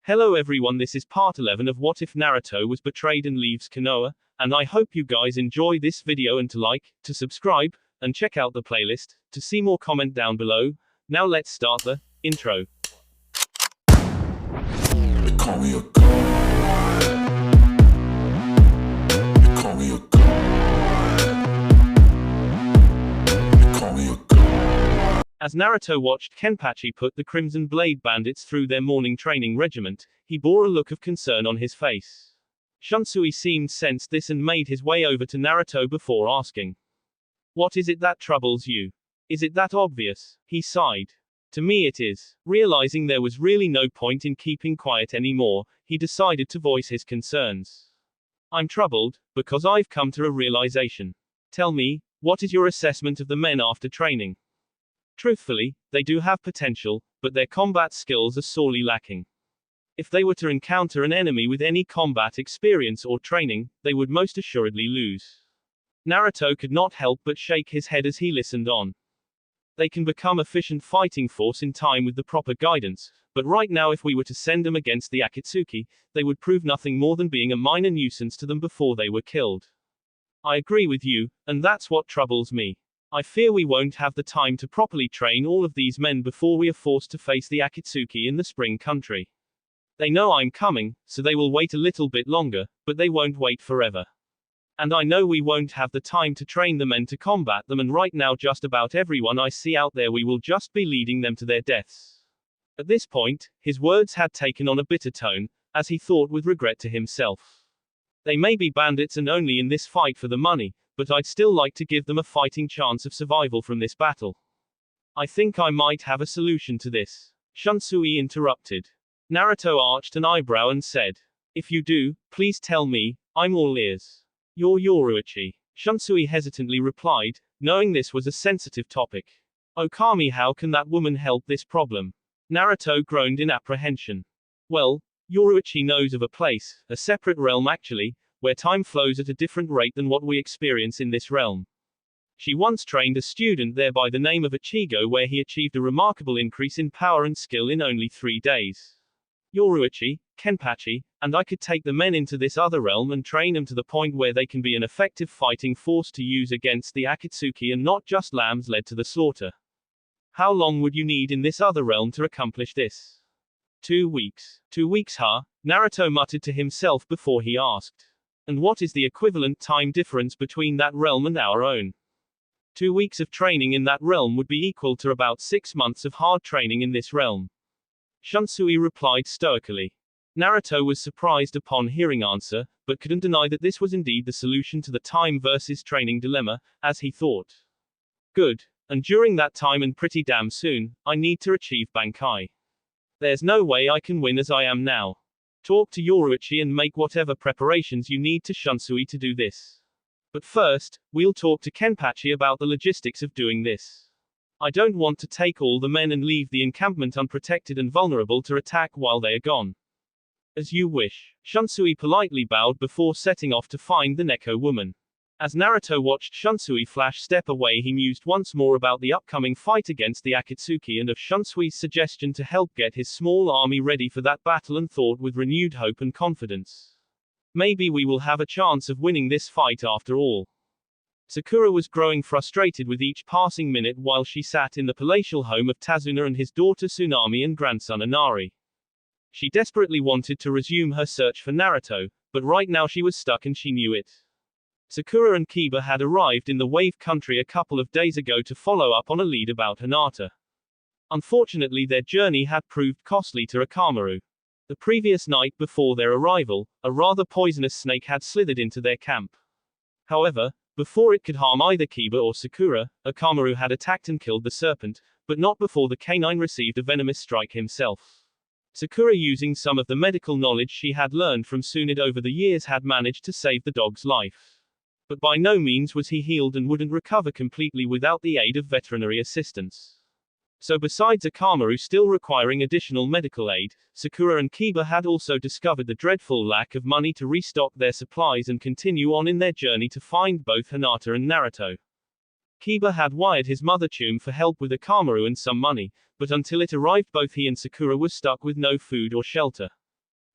Hello everyone, this is part 11 of What If Naruto Was Betrayed and Leaves Konoha, and I hope you guys enjoy this video and to like, to subscribe, and check out the playlist, to see more comment down below. Now let's start the intro. They call me a god. They call me a god. They call me a god. As Naruto watched Kenpachi put the Crimson Blade bandits through their morning training regiment, he bore a look of concern on his face. Shunsui seemed sensed this and made his way over to Naruto before asking, "What is it that troubles you? Is it that obvious?" He sighed. "To me it is." Realizing there was really no point in keeping quiet anymore, he decided to voice his concerns. "I'm troubled, because I've come to a realization. Tell me, what is your assessment of the men after training? Truthfully, they do have potential, but their combat skills are sorely lacking. If they were to encounter an enemy with any combat experience or training, they would most assuredly lose." Naruto could not help but shake his head as he listened on. "They can become efficient fighting force in time with the proper guidance, but right now if we were to send them against the Akatsuki, they would prove nothing more than being a minor nuisance to them before they were killed. I agree with you, and that's what troubles me. I fear we won't have the time to properly train all of these men before we are forced to face the Akatsuki in the Spring Country. They know I'm coming, so they will wait a little bit longer, but they won't wait forever. And I know we won't have the time to train the men to combat them, and right now just about everyone I see out there we will just be leading them to their deaths." At this point, his words had taken on a bitter tone, as he thought with regret to himself. "They may be bandits and only in this fight for the money, but I'd still like to give them a fighting chance of survival from this battle. I think I might have a solution to this." Shunsui interrupted. Naruto arched an eyebrow and said, "If you do, please tell me, I'm all ears." "You're Yoruichi," Shunsui hesitantly replied, knowing this was a sensitive topic. "Oh Kami, how can that woman help this problem?" Naruto groaned in apprehension. "Well, Yoruichi knows of a place, a separate realm actually, where time flows at a different rate than what we experience in this realm. She once trained a student there by the name of Ichigo where he achieved a remarkable increase in power and skill in only 3 days. Yoruichi, Kenpachi, and I could take the men into this other realm and train them to the point where they can be an effective fighting force to use against the Akatsuki and not just lambs led to the slaughter. How long would you need in this other realm to accomplish this?" 2 weeks. 2 weeks, huh? Naruto muttered to himself before he asked. "And what is the equivalent time difference between that realm and our own?" 2 weeks of training in that realm would be equal to about 6 months of hard training in this realm. Shunsui replied stoically. Naruto was surprised upon hearing answer, but couldn't deny that this was indeed the solution to the time versus training dilemma, as he thought. "Good. And during that time and pretty damn soon, I need to achieve Bankai. There's no way I can win as I am now. Talk to Yoruichi and make whatever preparations you need to Shunsui to do this. But first, we'll talk to Kenpachi about the logistics of doing this. I don't want to take all the men and leave the encampment unprotected and vulnerable to attack while they are gone." "As you wish." Shunsui politely bowed before setting off to find the Neko woman. As Naruto watched Shunsui flash step away, he mused once more about the upcoming fight against the Akatsuki and of Shunsui's suggestion to help get his small army ready for that battle, and thought with renewed hope and confidence, "Maybe we will have a chance of winning this fight after all." Sakura was growing frustrated with each passing minute while she sat in the palatial home of Tazuna and his daughter Tsunade and grandson Inari. She desperately wanted to resume her search for Naruto, but right now she was stuck and she knew it. Sakura and Kiba had arrived in the Wave Country a couple of days ago to follow up on a lead about Hinata. Unfortunately, their journey had proved costly to Akamaru. The previous night before their arrival, a rather poisonous snake had slithered into their camp. However, before it could harm either Kiba or Sakura, Akamaru had attacked and killed the serpent, but not before the canine received a venomous strike himself. Sakura, using some of the medical knowledge she had learned from Tsunade over the years, had managed to save the dog's life. But by no means was he healed and wouldn't recover completely without the aid of veterinary assistance. So besides Akamaru still requiring additional medical aid, Sakura and Kiba had also discovered the dreadful lack of money to restock their supplies and continue on in their journey to find both Hinata and Naruto. Kiba had wired his mother Chum for help with Akamaru and some money, but until it arrived both he and Sakura were stuck with no food or shelter.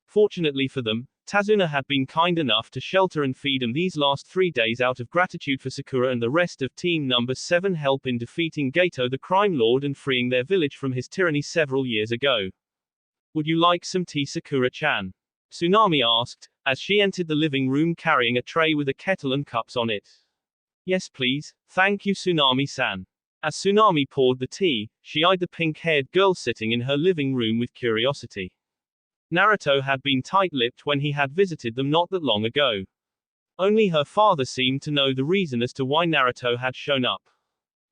Fortunately for them, Tazuna had been kind enough to shelter and feed them these last 3 days out of gratitude for Sakura and the rest of Team Number 7 help in defeating Gato the crime lord and freeing their village from his tyranny several years ago. Would you like some tea, Sakura-chan? Tsunade asked, as she entered the living room carrying a tray with a kettle and cups on it. Yes please, thank you Tsunade-san. As Tsunade poured the tea, she eyed the pink-haired girl sitting in her living room with curiosity. Naruto had been tight-lipped when he had visited them not that long ago. Only her father seemed to know the reason as to why Naruto had shown up.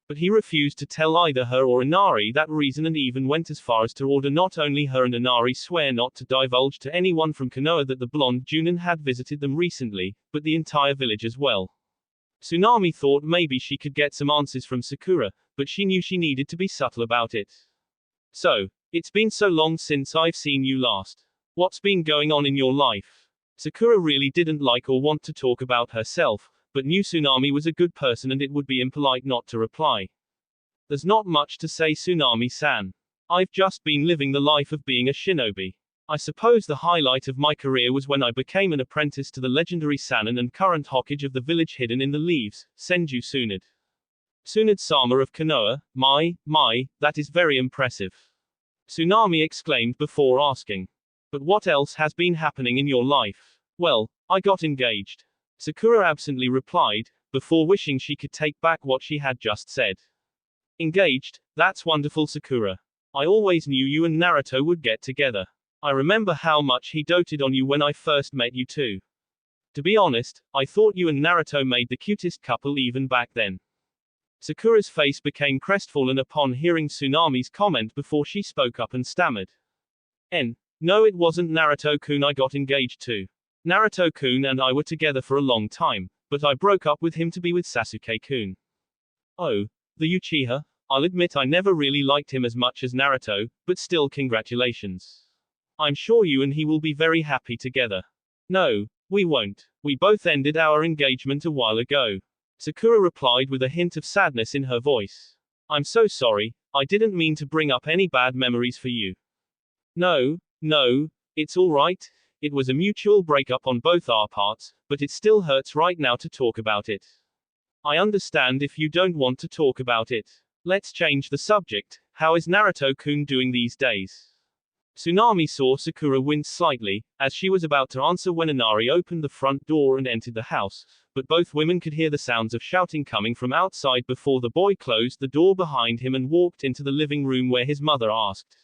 But he refused to tell either her or Inari that reason and even went as far as to order not only her and Inari swear not to divulge to anyone from Konoha that the blonde Junin had visited them recently, but the entire village as well. Tsunade thought maybe she could get some answers from Sakura, but she knew she needed to be subtle about it. So, it's been so long since I've seen you last. What's been going on in your life? Sakura really didn't like or want to talk about herself, but knew Tsunade was a good person and it would be impolite not to reply. There's not much to say Tsunade-san. I've just been living the life of being a shinobi. I suppose the highlight of my career was when I became an apprentice to the legendary Sannin and current Hokage of the village hidden in the leaves, Senju Tsunade. Tsunade-sama of Konoha, my, that is very impressive. Tsunade exclaimed before asking. But what else has been happening in your life? Well, I got engaged. Sakura absently replied, before wishing she could take back what she had just said. Engaged? That's wonderful Sakura. I always knew you and Naruto would get together. I remember how much he doted on you when I first met you too. To be honest, I thought you and Naruto made the cutest couple even back then. Sakura's face became crestfallen upon hearing Tsunade's comment before she spoke up and stammered. No, it wasn't Naruto-kun I got engaged to. Naruto-kun and I were together for a long time, but I broke up with him to be with Sasuke-kun. Oh, the Uchiha? I'll admit I never really liked him as much as Naruto, but still congratulations. I'm sure you and he will be very happy together. No, we won't. We both ended our engagement a while ago. Sakura replied with a hint of sadness in her voice. I'm so sorry, I didn't mean to bring up any bad memories for you. No, it's alright. It was a mutual breakup on both our parts, but it still hurts right now to talk about it. I understand if you don't want to talk about it. Let's change the subject. How is Naruto-kun doing these days? Tsunade saw Sakura wince slightly, as she was about to answer when Inari opened the front door and entered the house, but both women could hear the sounds of shouting coming from outside before the boy closed the door behind him and walked into the living room where his mother asked.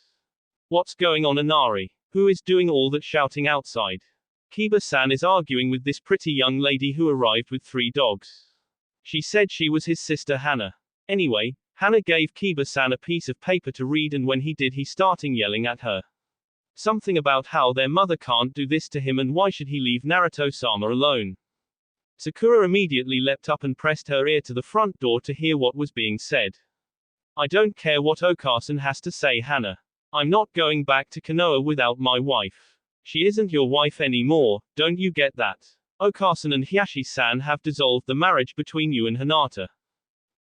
What's going on Inari? Who is doing all that shouting outside? Kiba-san is arguing with this pretty young lady who arrived with 3 dogs. She said she was his sister Hana. Anyway, Hana gave Kiba-san a piece of paper to read and when he did he started yelling at her. Something about how their mother can't do this to him and why should he leave Naruto-sama alone. Sakura immediately leapt up and pressed her ear to the front door to hear what was being said. I don't care what Okasan has to say Hana. I'm not going back to Konoha without my wife. She isn't your wife anymore, don't you get that? Okasan and Hiyashi-san have dissolved the marriage between you and Hinata.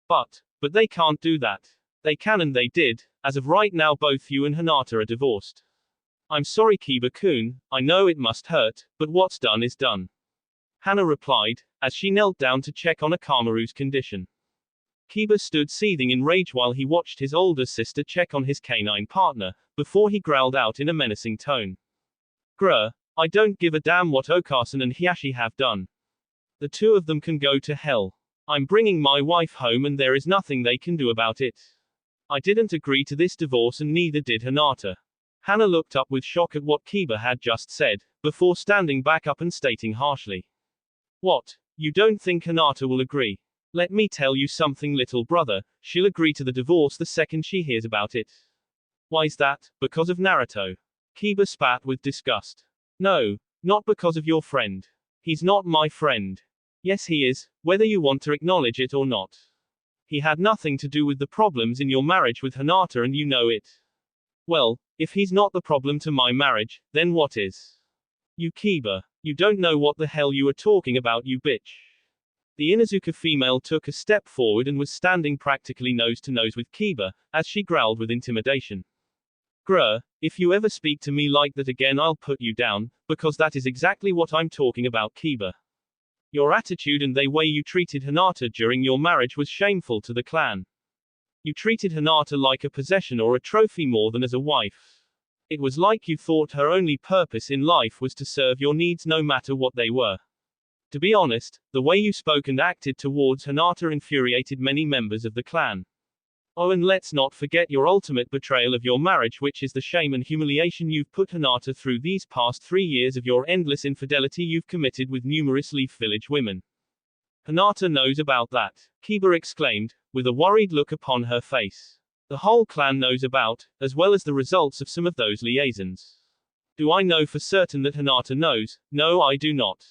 But they can't do that. They can and they did. As of right now both you and Hinata are divorced. I'm sorry Kiba-kun, I know it must hurt, but what's done is done. Hana replied, as she knelt down to check on Akamaru's condition. Kiba stood seething in rage while he watched his older sister check on his canine partner, before he growled out in a menacing tone. Grr, I don't give a damn what Okasan and Hiyashi have done. The 2 of them can go to hell. I'm bringing my wife home and there is nothing they can do about it. I didn't agree to this divorce and neither did Hinata. Hana looked up with shock at what Kiba had just said, before standing back up and stating harshly. What? You don't think Hinata will agree? Let me tell you something little brother, she'll agree to the divorce the second she hears about it. Why's that? Because of Naruto. Kiba spat with disgust. No, not because of your friend. He's not my friend. Yes he is, whether you want to acknowledge it or not. He had nothing to do with the problems in your marriage with Hinata and you know it. Well, if he's not the problem to my marriage, then what is? You Kiba, you don't know what the hell you are talking about you bitch. The Inuzuka female took a step forward and was standing practically nose to nose with Kiba, as she growled with intimidation. Sakura, if you ever speak to me like that again, I'll put you down, because that is exactly what I'm talking about, Kiba. Your attitude and the way you treated Hinata during your marriage was shameful to the clan. You treated Hinata like a possession or a trophy more than as a wife. It was like you thought her only purpose in life was to serve your needs no matter what they were. To be honest, the way you spoke and acted towards Hinata infuriated many members of the clan. Oh, and let's not forget your ultimate betrayal of your marriage, which is the shame and humiliation you've put Hinata through these past 3 years of your endless infidelity you've committed with numerous Leaf Village women. Hinata knows about that, Kiba exclaimed, with a worried look upon her face. The whole clan knows about, as well as the results of some of those liaisons. Do I know for certain that Hinata knows? No, I do not.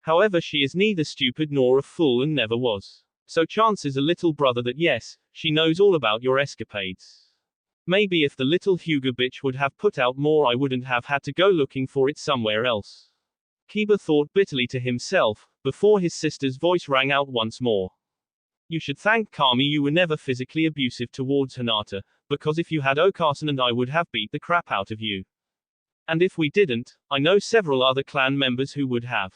However, she is neither stupid nor a fool and never was. So chances a little brother that yes, she knows all about your escapades. Maybe if the little Hyuga bitch would have put out more, I wouldn't have had to go looking for it somewhere else. Kiba thought bitterly to himself, before his sister's voice rang out once more. You should thank Kami you were never physically abusive towards Hinata, because if you had, Okasan and I would have beat the crap out of you. And if we didn't, I know several other clan members who would have.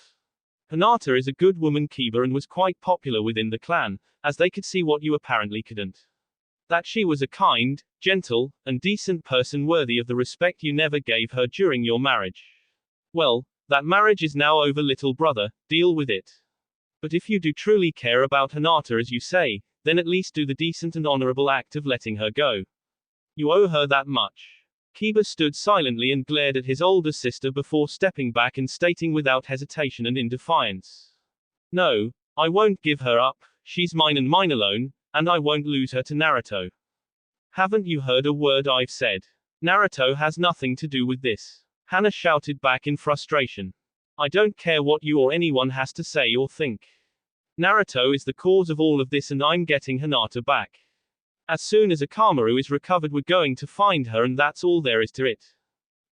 Hinata is a good woman, Kiba, and was quite popular within the clan, as they could see what you apparently couldn't. That she was a kind, gentle, and decent person worthy of the respect you never gave her during your marriage. Well, that marriage is now over, little brother, deal with it. But if you do truly care about Hinata as you say, then at least do the decent and honorable act of letting her go. You owe her that much. Kiba stood silently and glared at his older sister before stepping back and stating without hesitation and in defiance. No, I won't give her up, she's mine and mine alone, and I won't lose her to Naruto. Haven't you heard a word I've said? Naruto has nothing to do with this. Hana shouted back in frustration. I don't care what you or anyone has to say or think. Naruto is the cause of all of this and I'm getting Hinata back. As soon as Akamaru is recovered, we're going to find her and that's all there is to it.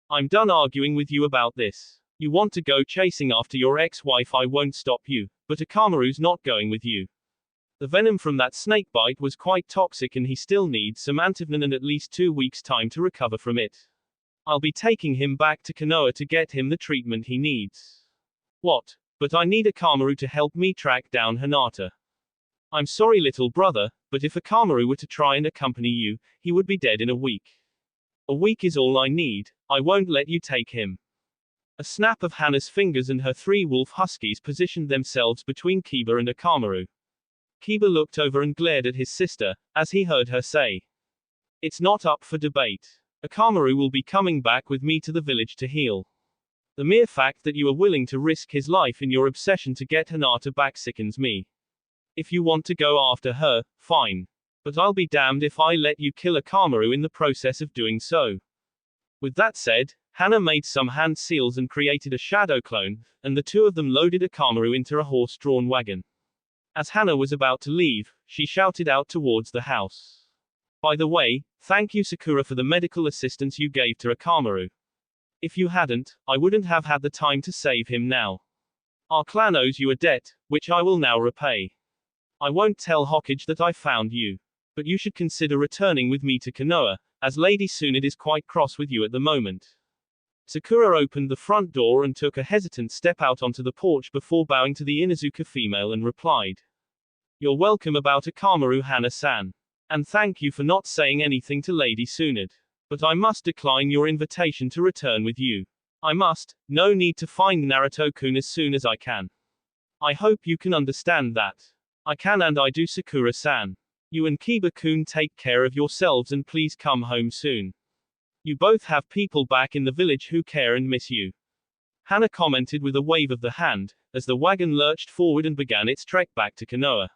I'm done arguing with you about this. You want to go chasing after your ex-wife, I won't stop you, but Akamaru's not going with you. The venom from that snake bite was quite toxic and he still needs some antivenin and at least 2 weeks time to recover from it. I'll be taking him back to Konoha to get him the treatment he needs. What? But I need Akamaru to help me track down Hinata. I'm sorry, little brother, but if Akamaru were to try and accompany you, he would be dead in a week. A week is all I need, I won't let you take him. A snap of Hana's fingers and her 3 wolf huskies positioned themselves between Kiba and Akamaru. Kiba looked over and glared at his sister, as he heard her say. It's not up for debate. Akamaru will be coming back with me to the village to heal. The mere fact that you are willing to risk his life in your obsession to get Hinata back sickens me. If you want to go after her, fine. But I'll be damned if I let you kill Akamaru in the process of doing so. With that said, Hana made some hand seals and created a shadow clone, and the 2 of them loaded Akamaru into a horse-drawn wagon. As Hana was about to leave, she shouted out towards the house. By the way, thank you Sakura for the medical assistance you gave to Akamaru. If you hadn't, I wouldn't have had the time to save him now. Our clan owes you a debt, which I will now repay. I won't tell Hokage that I found you. But you should consider returning with me to Konoha, as Lady Tsunade is quite cross with you at the moment. Sakura opened the front door and took a hesitant step out onto the porch before bowing to the Inuzuka female and replied. You're welcome about Akamaru, Hana-san. And thank you for not saying anything to Lady Tsunade. But I must decline your invitation to return with you. I must, no need to find Naruto-kun as soon as I can. I hope you can understand that. I can and I do, Sakura-san. You and Kiba-kun take care of yourselves and please come home soon. You both have people back in the village who care and miss you. Hana commented with a wave of the hand, as the wagon lurched forward and began its trek back to Konoha.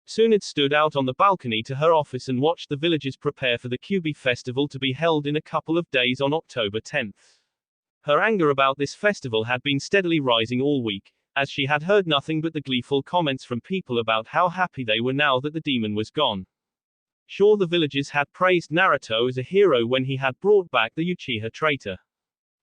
Tsunade stood out on the balcony to her office and watched the villagers prepare for the Kyubi festival to be held in a couple of days on October 10th. Her anger about this festival had been steadily rising all week, as she had heard nothing but the gleeful comments from people about how happy they were now that the demon was gone. Sure, the villagers had praised Naruto as a hero when he had brought back the Uchiha traitor.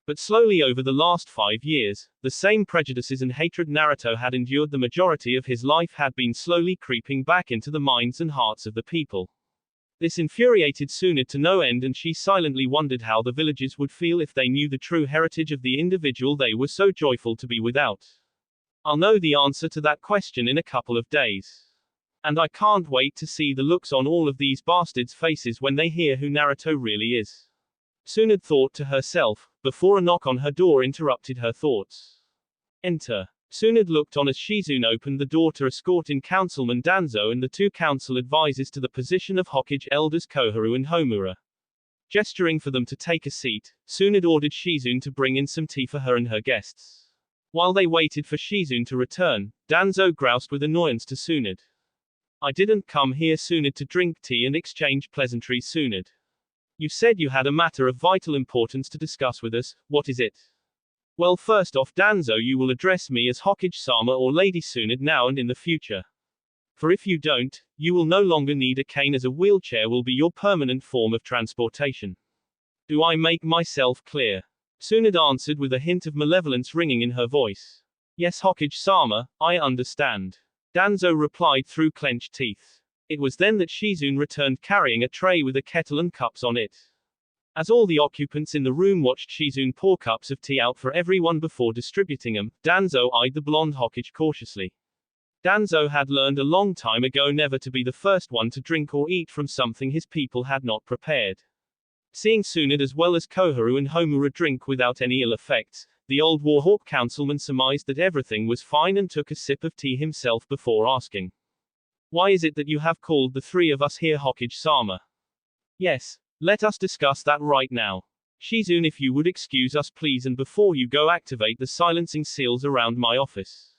But slowly over the last 5 years, the same prejudices and hatred Naruto had endured the majority of his life had been slowly creeping back into the minds and hearts of the people. This infuriated Tsunade to no end, and she silently wondered how the villagers would feel if they knew the true heritage of the individual they were so joyful to be without. I'll know the answer to that question in a couple of days. And I can't wait to see the looks on all of these bastards' faces when they hear who Naruto really is. Tsunade thought to herself, before a knock on her door interrupted her thoughts. Enter. Tsunade looked on as Shizune opened the door to escort in Councilman Danzo and the two council advisors to the position of Hokage elders Koharu and Homura. Gesturing for them to take a seat, Tsunade ordered Shizune to bring in some tea for her and her guests. While they waited for Shizune to return, Danzo groused with annoyance to Tsunade. I didn't come here, Tsunade, to drink tea and exchange pleasantries, Tsunade. You said you had a matter of vital importance to discuss with us. What is it? Well, first off, Danzo, you will address me as Hokage-sama or Lady Tsunade now and in the future. For if you don't, you will no longer need a cane, as a wheelchair will be your permanent form of transportation. Do I make myself clear? Tsunade answered with a hint of malevolence ringing in her voice. Yes, Hokage-sama, I understand. Danzo replied through clenched teeth. It was then that Shizune returned carrying a tray with a kettle and cups on it. As all the occupants in the room watched Shizune pour cups of tea out for everyone before distributing them, Danzo eyed the blonde Hokage cautiously. Danzo had learned a long time ago never to be the first one to drink or eat from something his people had not prepared. Seeing Tsunade as well as Koharu and Homura drink without any ill effects, the old Warhawk councilman surmised that everything was fine and took a sip of tea himself before asking. Why is it that you have called the three of us here Hokage-sama? Yes. Let us discuss that right now. Shizune, if you would excuse us please, and before you go activate the silencing seals around my office.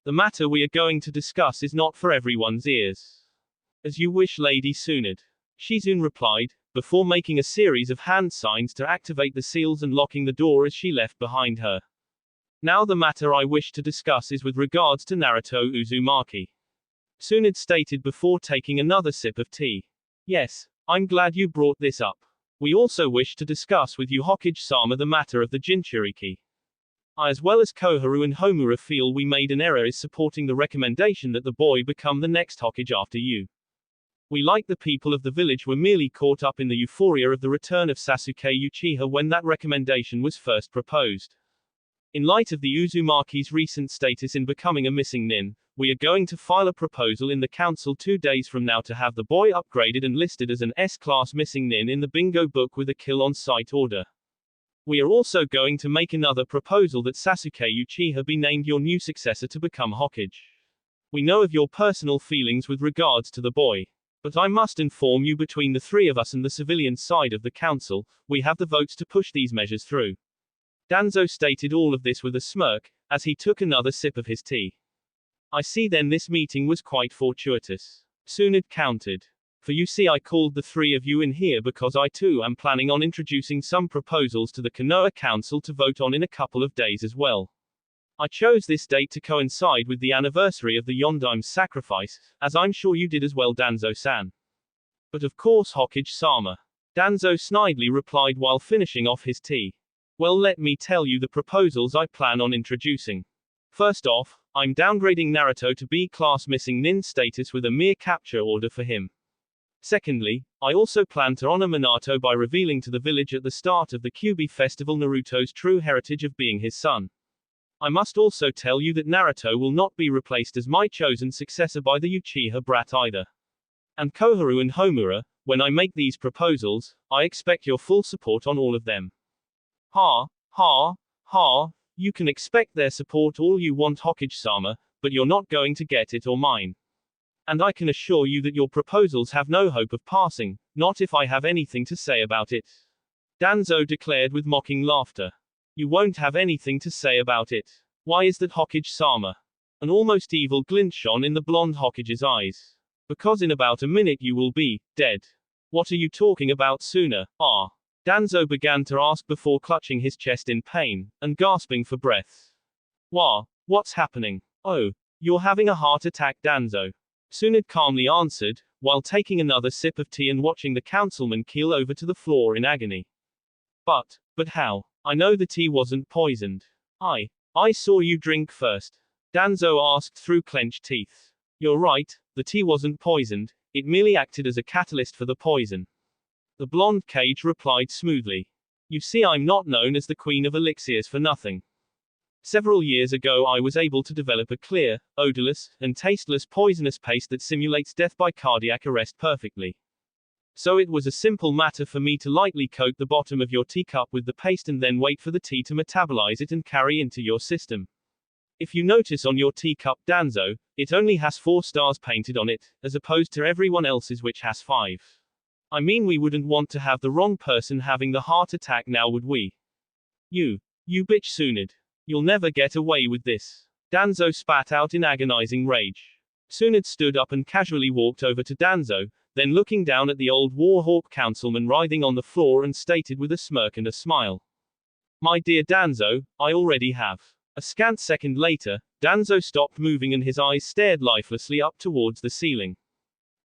The matter we are going to discuss is not for everyone's ears. As you wish, Lady Tsunade. Shizune replied, before making a series of hand signs to activate the seals and locking the door as she left behind her. Now the matter I wish to discuss is with regards to Naruto Uzumaki. Tsunade stated before taking another sip of tea. Yes. I'm glad you brought this up. We also wish to discuss with you, Hokage-sama, the matter of the Jinchuriki. I as well as Koharu and Homura feel we made an error in supporting the recommendation that the boy become the next Hokage after you. We, like the people of the village, were merely caught up in the euphoria of the return of Sasuke Uchiha when that recommendation was first proposed. In light of the Uzumaki's recent status in becoming a missing nin, we are going to file a proposal in the council 2 days from now to have the boy upgraded and listed as an S-class missing nin in the bingo book with a kill-on-sight order. We are also going to make another proposal that Sasuke Uchiha be named your new successor to become Hokage. We know of your personal feelings with regards to the boy. But I must inform you, between the three of us and the civilian side of the council, we have the votes to push these measures through. Danzo stated all of this with a smirk, as he took another sip of his tea. I see then this meeting was quite fortuitous. Tsunade countered. For you see, I called the three of you in here because I too am planning on introducing some proposals to the Konoha Council to vote on in a couple of days as well. I chose this date to coincide with the anniversary of the Yondaim's sacrifice, as I'm sure you did as well, Danzo-san. But of course, Hokage-sama. Danzo snidely replied while finishing off his tea. Well, let me tell you the proposals I plan on introducing. First off, I'm downgrading Naruto to B-class missing nin status with a mere capture order for him. Secondly, I also plan to honor Minato by revealing to the village at the start of the Kyuubi festival Naruto's true heritage of being his son. I must also tell you that Naruto will not be replaced as my chosen successor by the Uchiha brat either. And Koharu and Homura, when I make these proposals, I expect your full support on all of them. Ha, ha, ha, you can expect their support all you want, Hokage-sama, but you're not going to get it or mine. And I can assure you that your proposals have no hope of passing, not if I have anything to say about it. Danzo declared with mocking laughter. You won't have anything to say about it. Why is that, Hokage-sama? An almost evil glint shone in the blonde Hokage's eyes. Because in about a minute you will be dead. What are you talking about, Suna? Ah. Danzo began to ask before clutching his chest in pain, and gasping for breath. What's happening? Oh, you're having a heart attack, Danzo. Tsunade calmly answered, while taking another sip of tea and watching the councilman keel over to the floor in agony. But how? I know the tea wasn't poisoned. I saw you drink first. Danzo asked through clenched teeth. You're right, the tea wasn't poisoned, It merely acted as a catalyst for the poison. The blonde Cage replied smoothly. You see, I'm not known as the Queen of Elixirs for nothing. Several years ago I was able to develop a clear, odorless, and tasteless poisonous paste that simulates death by cardiac arrest perfectly. So it was a simple matter for me to lightly coat the bottom of your teacup with the paste and then wait for the tea to metabolize it and carry into your system. If you notice on your teacup, Danzo, it only has 4 stars painted on it, as opposed to everyone else's which has 5. I mean, we wouldn't want to have the wrong person having the heart attack now, would we? You bitch Tsunade. You'll never get away with this. Danzo spat out in agonizing rage. Tsunade stood up and casually walked over to Danzo, then looking down at the old Warhawk councilman writhing on the floor and stated with a smirk and a smile. My dear Danzo, I already have. A scant second later, Danzo stopped moving and his eyes stared lifelessly up towards the ceiling.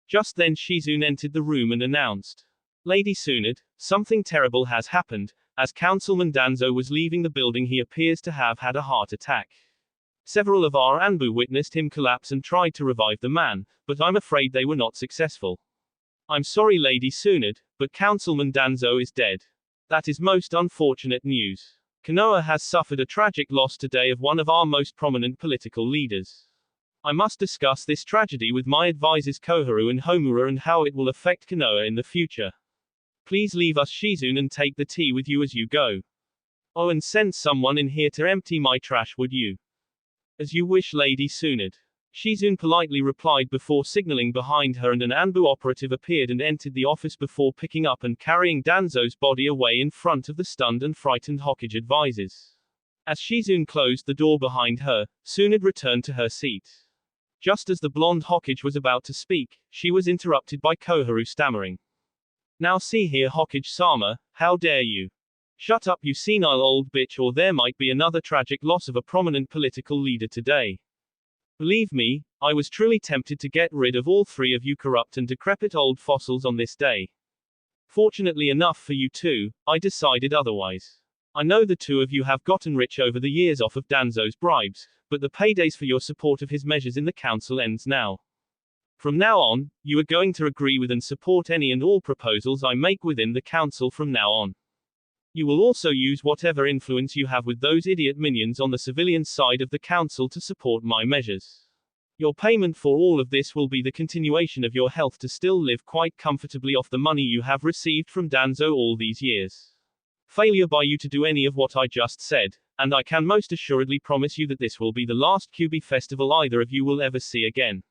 Just then Shizune entered the room and announced, Lady Tsunade, something terrible has happened. As Councilman Danzo was leaving the building, he appears to have had a heart attack. Several of our Anbu witnessed him collapse and tried to revive the man, but I'm afraid they were not successful. I'm sorry, Lady Tsunade, but Councilman Danzo is dead. That is most unfortunate news. Konoha has suffered a tragic loss today of one of our most prominent political leaders. I must discuss this tragedy with my advisors Koharu and Homura and how it will affect Konoha in the future. Please leave us Shizune and take the tea with you as you go. Oh, and send someone in here to empty my trash, would you? As you wish, Lady Tsunade. Shizune politely replied before signaling behind her, and an Anbu operative appeared and entered the office before picking up and carrying Danzo's body away in front of the stunned and frightened Hokage advisors. As Shizune closed the door behind her, Tsunade returned to her seat. Just as the blonde Hokage was about to speak, she was interrupted by Koharu stammering. Now see here, Hokage-sama, how dare you? Shut up, you senile old bitch, or there might be another tragic loss of a prominent political leader today. Believe me, I was truly tempted to get rid of all 3 of you corrupt and decrepit old fossils on this day. Fortunately enough for you two, I decided otherwise. I know the 2 of you have gotten rich over the years off of Danzo's bribes, but the paydays for your support of his measures in the council ends now. From now on, you are going to agree with and support any and all proposals I make within the council from now on. You will also use whatever influence you have with those idiot minions on the civilian side of the council to support my measures. Your payment for all of this will be the continuation of your health to still live quite comfortably off the money you have received from Danzo all these years. Failure by you to do any of what I just said, and I can most assuredly promise you that this will be the last Kyubi festival either of you will ever see again.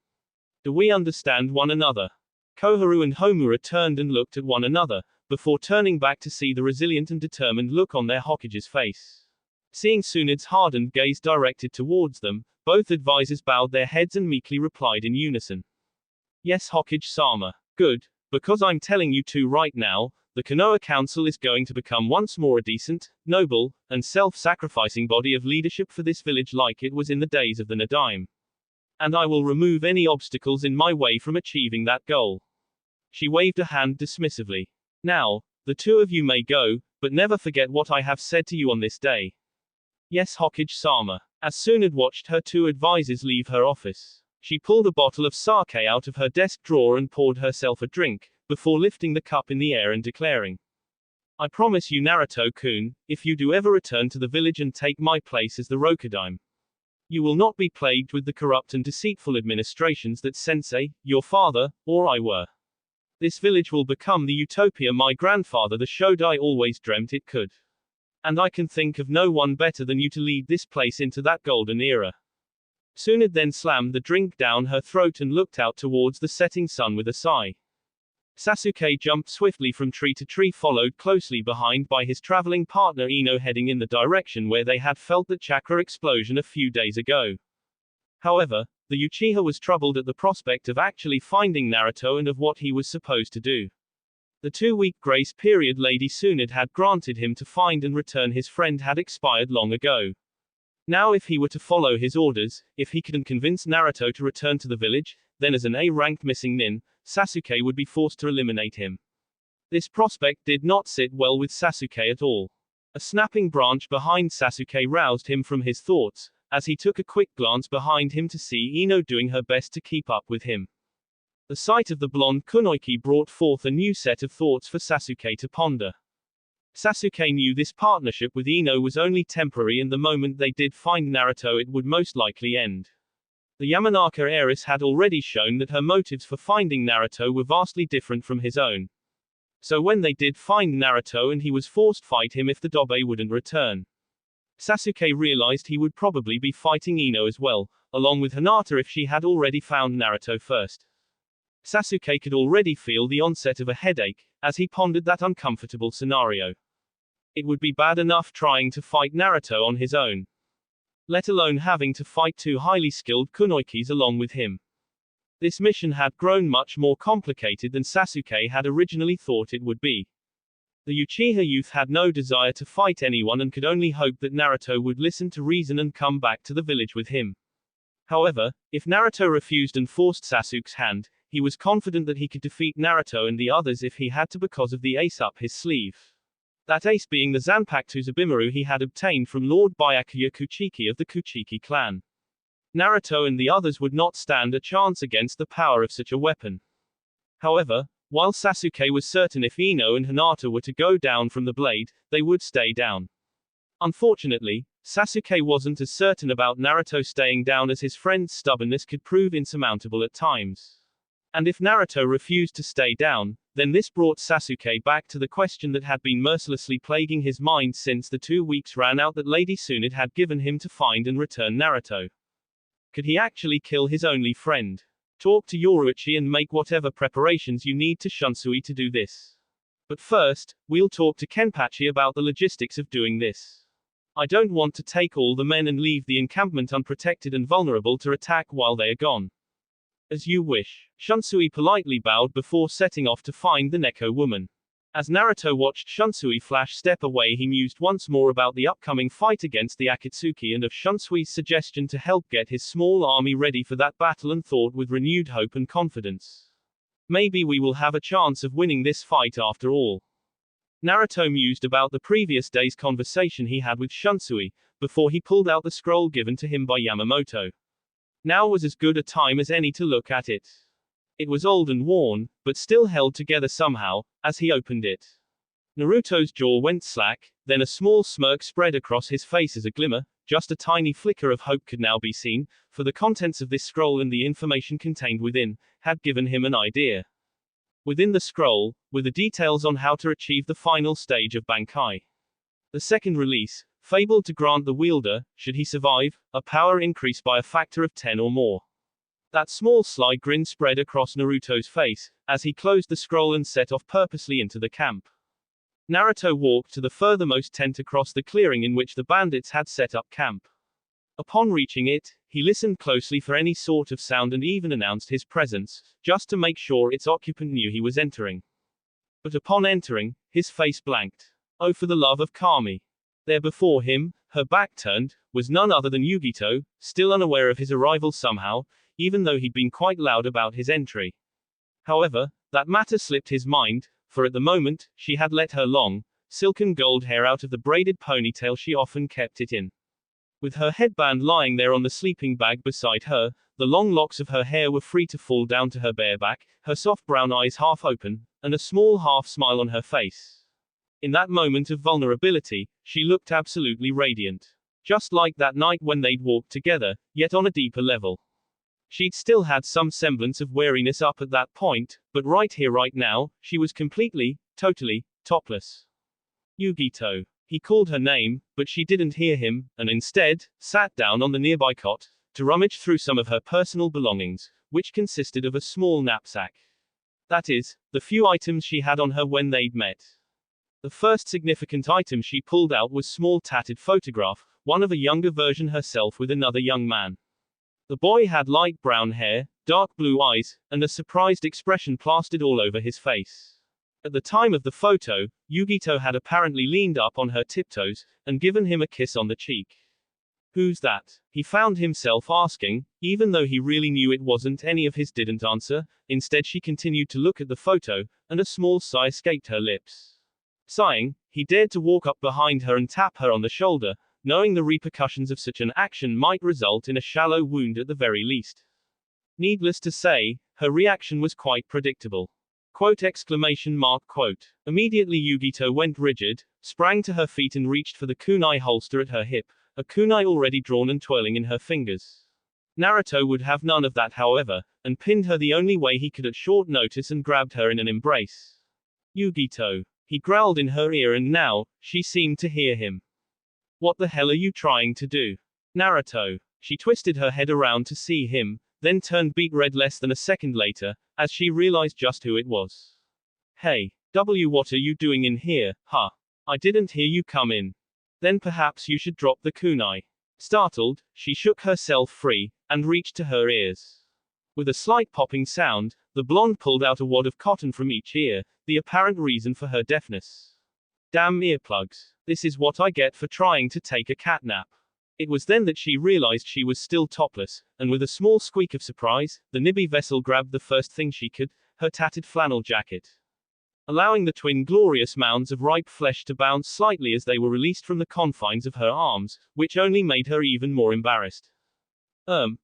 Do we understand one another? Koharu and Homura turned and looked at one another, before turning back to see the resilient and determined look on their Hokage's face. Seeing Tsunade's hardened gaze directed towards them, both advisors bowed their heads and meekly replied in unison. Yes, Hokage-sama. Good, because I'm telling you two right now, the Konoha Council is going to become once more a decent, noble, and self-sacrificing body of leadership for this village like it was in the days of the Nadaime. And I will remove any obstacles in my way from achieving that goal. She waved a hand dismissively. Now, the 2 of you may go, but never forget what I have said to you on this day. Yes, Hokage-sama. As Tsunade watched her 2 advisors leave her office, she pulled a bottle of sake out of her desk drawer and poured herself a drink, before lifting the cup in the air and declaring. I promise you, Naruto-kun, if you do ever return to the village and take my place as the Rokudaime, you will not be plagued with the corrupt and deceitful administrations that Sensei, your father, or I were. This village will become the utopia my grandfather the Shodai always dreamt it could. And I can think of no one better than you to lead this place into that golden era. Tsunade then slammed the drink down her throat and looked out towards the setting sun with a sigh. Sasuke jumped swiftly from tree to tree, followed closely behind by his traveling partner Ino, heading in the direction where they had felt that chakra explosion a few days ago. However, the Uchiha was troubled at the prospect of actually finding Naruto and of what he was supposed to do. The 2-week grace period Lady Tsunade had granted him to find and return his friend had expired long ago. Now if he were to follow his orders, if he couldn't convince Naruto to return to the village, then as an A-ranked missing nin, Sasuke would be forced to eliminate him. This prospect did not sit well with Sasuke at all. A snapping branch behind Sasuke roused him from his thoughts, as he took a quick glance behind him to see Ino doing her best to keep up with him. The sight of the blonde kunoichi brought forth a new set of thoughts for Sasuke to ponder. Sasuke knew this partnership with Ino was only temporary, and the moment they did find Naruto it would most likely end. The Yamanaka heiress had already shown that her motives for finding Naruto were vastly different from his own. So when they did find Naruto and he was forced to fight him if the Dobe wouldn't return, Sasuke realized he would probably be fighting Ino as well, along with Hinata if she had already found Naruto first. Sasuke could already feel the onset of a headache, as he pondered that uncomfortable scenario. It would be bad enough trying to fight Naruto on his own, let alone having to fight two highly skilled kunoikis along with him. This mission had grown much more complicated than Sasuke had originally thought it would be. The Uchiha youth had no desire to fight anyone and could only hope that Naruto would listen to reason and come back to the village with him. However, if Naruto refused and forced Sasuke's hand, he was confident that he could defeat Naruto and the others if he had to because of the ace up his sleeve. That ace being the Zanpakuto Zabimaru he had obtained from Lord Byakuya Kuchiki of the Kuchiki clan. Naruto and the others would not stand a chance against the power of such a weapon. However, while Sasuke was certain if Ino and Hinata were to go down from the blade, they would stay down. Unfortunately, Sasuke wasn't as certain about Naruto staying down, as his friend's stubbornness could prove insurmountable at times. And if Naruto refused to stay down, then this brought Sasuke back to the question that had been mercilessly plaguing his mind since the 2 weeks ran out that Lady Tsunade had given him to find and return Naruto. Could he actually kill his only friend? Talk to Yoruichi and make whatever preparations you need to Shunsui to do this. But first, we'll talk to Kenpachi about the logistics of doing this. I don't want to take all the men and leave the encampment unprotected and vulnerable to attack while they are gone. As you wish. Shunsui politely bowed before setting off to find the Neko woman. As Naruto watched Shunsui flash step away, he mused once more about the upcoming fight against the Akatsuki and of Shunsui's suggestion to help get his small army ready for that battle, and thought with renewed hope and confidence. Maybe we will have a chance of winning this fight after all. Naruto mused about the previous day's conversation he had with Shunsui, before he pulled out the scroll given to him by Yamamoto. Now was as good a time as any to look at it. It was old and worn, but still held together somehow, as he opened it. Naruto's jaw went slack, then a small smirk spread across his face as a glimmer, just a tiny flicker of hope could now be seen, for the contents of this scroll and the information contained within, had given him an idea. Within the scroll, were the details on how to achieve the final stage of Bankai. The second release, fabled to grant the wielder, should he survive, a power increase by a factor of 10 or more. That small sly grin spread across Naruto's face, as he closed the scroll and set off purposely into the camp. Naruto walked to the furthermost tent across the clearing in which the bandits had set up camp. Upon reaching it, he listened closely for any sort of sound and even announced his presence, just to make sure its occupant knew he was entering. But upon entering, his face blanked. Oh, for the love of Kami! There before him, her back turned, was none other than Yugito, still unaware of his arrival somehow, even though he'd been quite loud about his entry. However, that matter slipped his mind, for at the moment, she had let her long, silken gold hair out of the braided ponytail she often kept it in. With her headband lying there on the sleeping bag beside her, the long locks of her hair were free to fall down to her bare back, her soft brown eyes half open, and a small half smile on her face. In that moment of vulnerability, she looked absolutely radiant. Just like that night when they'd walked together, yet on a deeper level. She'd still had some semblance of wariness up at that point, but right here right now, she was completely, totally, topless. Yugito. He called her name, but she didn't hear him, and instead, sat down on the nearby cot, to rummage through some of her personal belongings, which consisted of a small knapsack. That is, the few items she had on her when they'd met. The first significant item she pulled out was small tattered photograph, one of a younger version herself with another young man. The boy had light brown hair, dark blue eyes, and a surprised expression plastered all over his face. At the time of the photo, Yugito had apparently leaned up on her tiptoes, and given him a kiss on the cheek. Who's that? He found himself asking, even though he really knew it wasn't any of his didn't answer, instead she continued to look at the photo, and a small sigh escaped her lips. Sighing, he dared to walk up behind her and tap her on the shoulder, knowing the repercussions of such an action might result in a shallow wound at the very least. Needless to say, Her reaction was quite predictable. Quote exclamation mark quote. Immediately Yugito went rigid, sprang to her feet and reached for the kunai holster at her hip, a kunai already drawn and twirling in her fingers. Naruto would have none of that however, and pinned her the only way he could at short notice and grabbed her in an embrace. Yugito. He growled in her ear and now, she seemed to hear him. What the hell are you trying to do? Naruto. She twisted her head around to see him, then turned beet red less than a second later, as she realized just who it was. Hey, what are you doing in here, huh? I didn't hear you come in. Then perhaps you should drop the kunai. Startled, she shook herself free, and reached to her ears. With a slight popping sound, the blonde pulled out a wad of cotton from each ear, the apparent reason for her deafness. Damn earplugs. This is what I get for trying to take a cat nap. It was then that she realized she was still topless, and with a small squeak of surprise, the Nibby vessel grabbed the first thing she could, her tattered flannel jacket. Allowing the twin glorious mounds of ripe flesh to bounce slightly as they were released from the confines of her arms, which only made her even more embarrassed. Damn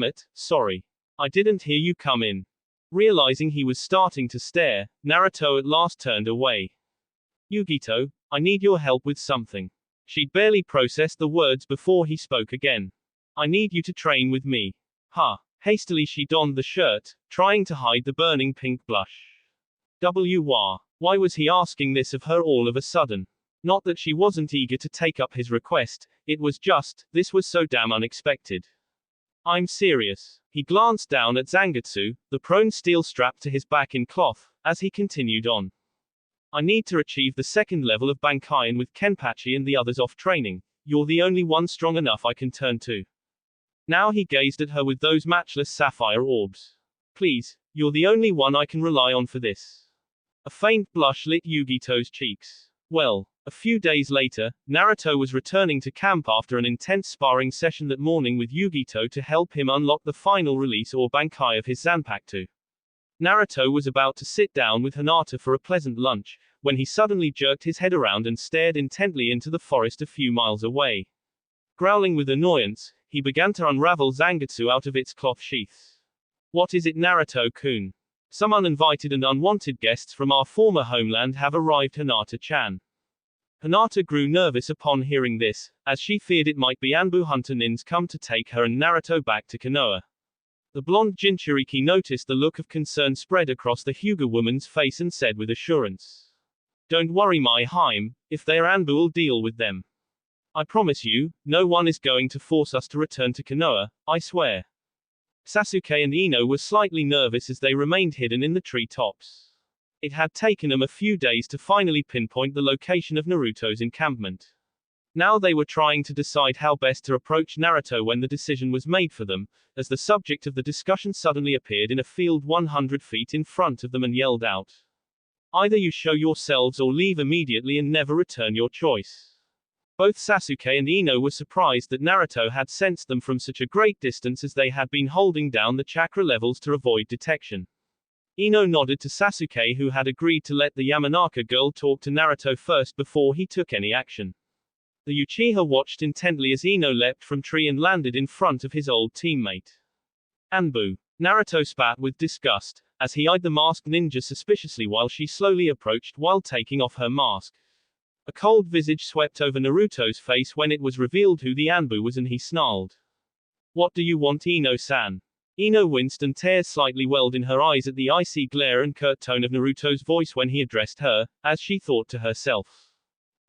it, sorry. I didn't hear you come in. Realizing he was starting to stare, Naruto at last turned away. Yugito, I need your help with something. She'd barely processed the words before he spoke again. I need you to train with me. Ha. Hastily she donned the shirt, trying to hide the burning pink blush. Why was he asking this of her all of a sudden? Not that she wasn't eager to take up his request, it was just, this was so damn unexpected. I'm serious. He glanced down at Zangetsu, the prone steel strapped to his back in cloth, as he continued on. I need to achieve the second level of Bankai with Kenpachi and the others off training. You're the only one strong enough I can turn to. Now he gazed at her with those matchless sapphire orbs. Please, you're the only one I can rely on for this. A faint blush lit Yugito's cheeks. Well, a few days later, Naruto was returning to camp after an intense sparring session that morning with Yugito to help him unlock the final release or Bankai of his Zanpakuto. Naruto was about to sit down with Hinata for a pleasant lunch, when he suddenly jerked his head around and stared intently into the forest a few miles away. Growling with annoyance, he began to unravel Zangetsu out of its cloth sheaths. What is it, Naruto-kun? Some uninvited and unwanted guests from our former homeland have arrived, Hinata-chan. Hinata grew nervous upon hearing this, as she feared it might be Anbu hunter nins come to take her and Naruto back to Konoha. The blonde Jinchuriki noticed the look of concern spread across the Hyuga woman's face and said with assurance. Don't worry, my Haim, if they're Anbu'll deal with them. I promise you, no one is going to force us to return to Konoha, I swear. Sasuke and Ino were slightly nervous as they remained hidden in the treetops. It had taken them a few days to finally pinpoint the location of Naruto's encampment. Now they were trying to decide how best to approach Naruto when the decision was made for them, as the subject of the discussion suddenly appeared in a field 100 feet in front of them and yelled out. Either you show yourselves or leave immediately and never return, your choice. Both Sasuke and Ino were surprised that Naruto had sensed them from such a great distance, as they had been holding down the chakra levels to avoid detection. Ino nodded to Sasuke, who had agreed to let the Yamanaka girl talk to Naruto first before he took any action. The Uchiha watched intently as Ino leapt from tree and landed in front of his old teammate. Anbu. Naruto spat with disgust, as he eyed the masked ninja suspiciously while she slowly approached while taking off her mask. A cold visage swept over Naruto's face when it was revealed who the Anbu was, and he snarled. What do you want, Ino-san? Ino winced and tears slightly welled in her eyes at the icy glare and curt tone of Naruto's voice when he addressed her, as she thought to herself.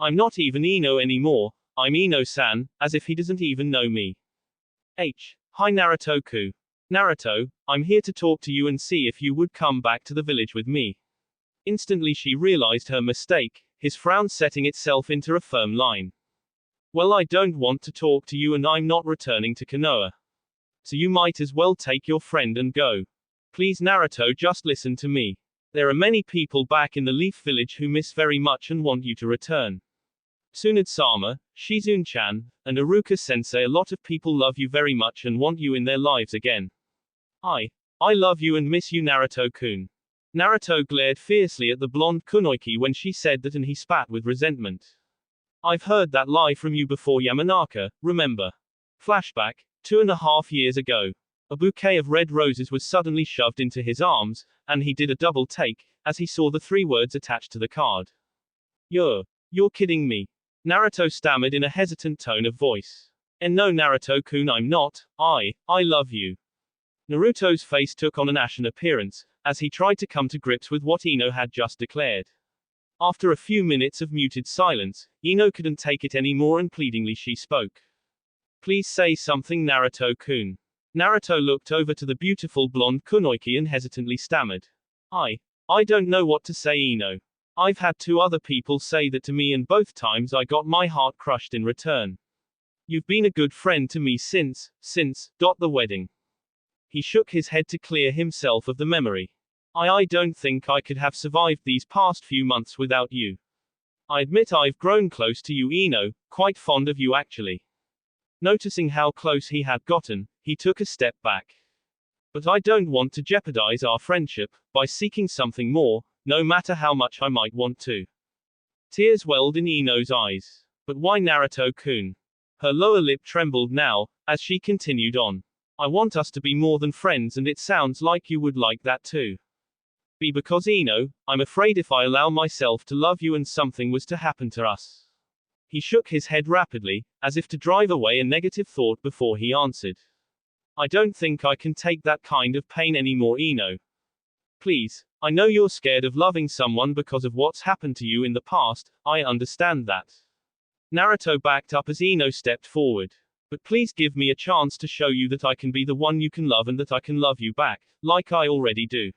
I'm not even Ino anymore, I'm Ino-san, as if he doesn't even know me. Hi Naruto-ku. Naruto, I'm here to talk to you and see if you would come back to the village with me. Instantly she realized her mistake, his frown setting itself into a firm line. Well, I don't want to talk to you and I'm not returning to Konoha. So you might as well take your friend and go. Please Naruto, just listen to me. There are many people back in the Leaf Village who miss very much and want you to return. Tsunade-sama, Shizune-chan, and Iruka-sensei, a lot of people love you very much and want you in their lives again. I love you and miss you, Naruto-kun. Naruto glared fiercely at the blonde kunoichi when she said that, and he spat with resentment. I've heard that lie from you before, Yamanaka, remember? Flashback, 2.5 years ago. A bouquet of red roses was suddenly shoved into his arms, and he did a double take, as he saw the 3 words attached to the card. You're kidding me. Naruto stammered in a hesitant tone of voice. And no, Naruto-kun, I'm not. I love you. Naruto's face took on an ashen appearance, as he tried to come to grips with what Ino had just declared. After a few minutes of muted silence, Ino couldn't take it anymore and pleadingly she spoke. Please say something, Naruto-kun. Naruto looked over to the beautiful blonde Kunoiki and hesitantly stammered. I don't know what to say, Ino. I've had 2 other people say that to me and both times I got my heart crushed in return. You've been a good friend to me since the wedding. He shook his head to clear himself of the memory. I don't think I could have survived these past few months without you. I admit I've grown close to you, Ino, quite fond of you actually. Noticing how close he had gotten, he took a step back. But I don't want to jeopardize our friendship by seeking something more, no matter how much I might want to. Tears welled in Ino's eyes. But why, Naruto-kun? Her lower lip trembled now, as she continued on. I want us to be more than friends, and it sounds like you would like that too. Because Ino, I'm afraid if I allow myself to love you and something was to happen to us. He shook his head rapidly, as if to drive away a negative thought before he answered. I don't think I can take that kind of pain anymore, Ino. Please, I know you're scared of loving someone because of what's happened to you in the past, I understand that. Naruto backed up as Ino stepped forward. But please give me a chance to show you that I can be the one you can love and that I can love you back, like I already do.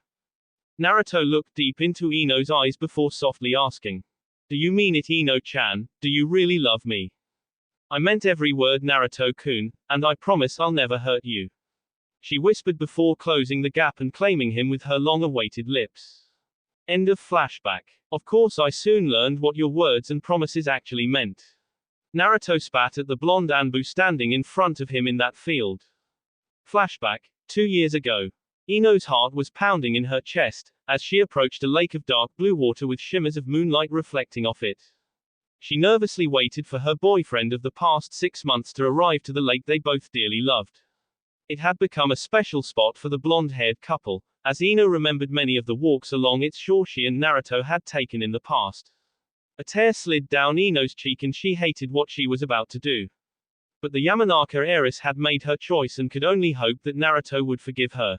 Naruto looked deep into Ino's eyes before softly asking. Do you mean it, Ino-chan? Do you really love me? I meant every word, Naruto-kun, and I promise I'll never hurt you. She whispered before closing the gap and claiming him with her long-awaited lips. End of flashback. Of course I soon learned what your words and promises actually meant. Naruto spat at the blonde Anbu standing in front of him in that field. Flashback. 2 years ago. Ino's heart was pounding in her chest, as she approached a lake of dark blue water with shimmers of moonlight reflecting off it. She nervously waited for her boyfriend of the past 6 months to arrive to the lake they both dearly loved. It had become a special spot for the blonde-haired couple, as Ino remembered many of the walks along its shore she and Naruto had taken in the past. A tear slid down Ino's cheek and she hated what she was about to do. But the Yamanaka heiress had made her choice and could only hope that Naruto would forgive her.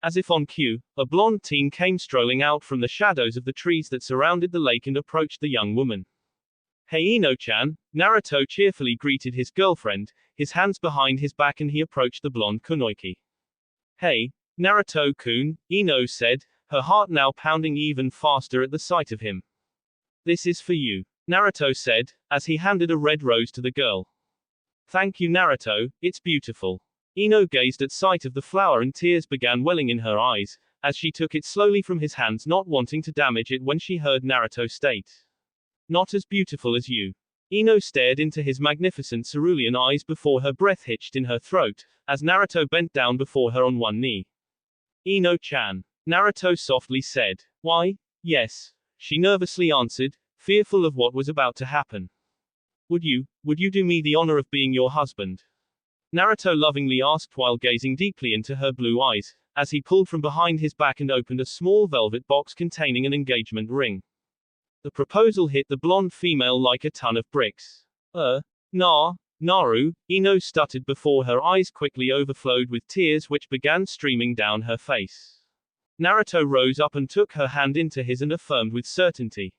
As if on cue, a blonde teen came strolling out from the shadows of the trees that surrounded the lake and approached the young woman. Hey Ino-chan, Naruto cheerfully greeted his girlfriend, his hands behind his back, and he approached the blonde Kunoiki. Hey, Naruto-kun, Ino said, her heart now pounding even faster at the sight of him. This is for you, Naruto said, as he handed a red rose to the girl. Thank you, Naruto, it's beautiful. Ino gazed at sight of the flower and tears began welling in her eyes, as she took it slowly from his hands, not wanting to damage it when she heard Naruto state. Not as beautiful as you. Ino stared into his magnificent cerulean eyes before her breath hitched in her throat, as Naruto bent down before her on one knee. Ino-chan. Naruto softly said. Why, yes. She nervously answered, fearful of what was about to happen. Would you do me the honor of being your husband? Naruto lovingly asked while gazing deeply into her blue eyes, as he pulled from behind his back and opened a small velvet box containing an engagement ring. The proposal hit the blonde female like a ton of bricks. Naru, Ino stuttered before her eyes quickly overflowed with tears which began streaming down her face. Naruto rose up and took her hand into his and affirmed with certainty.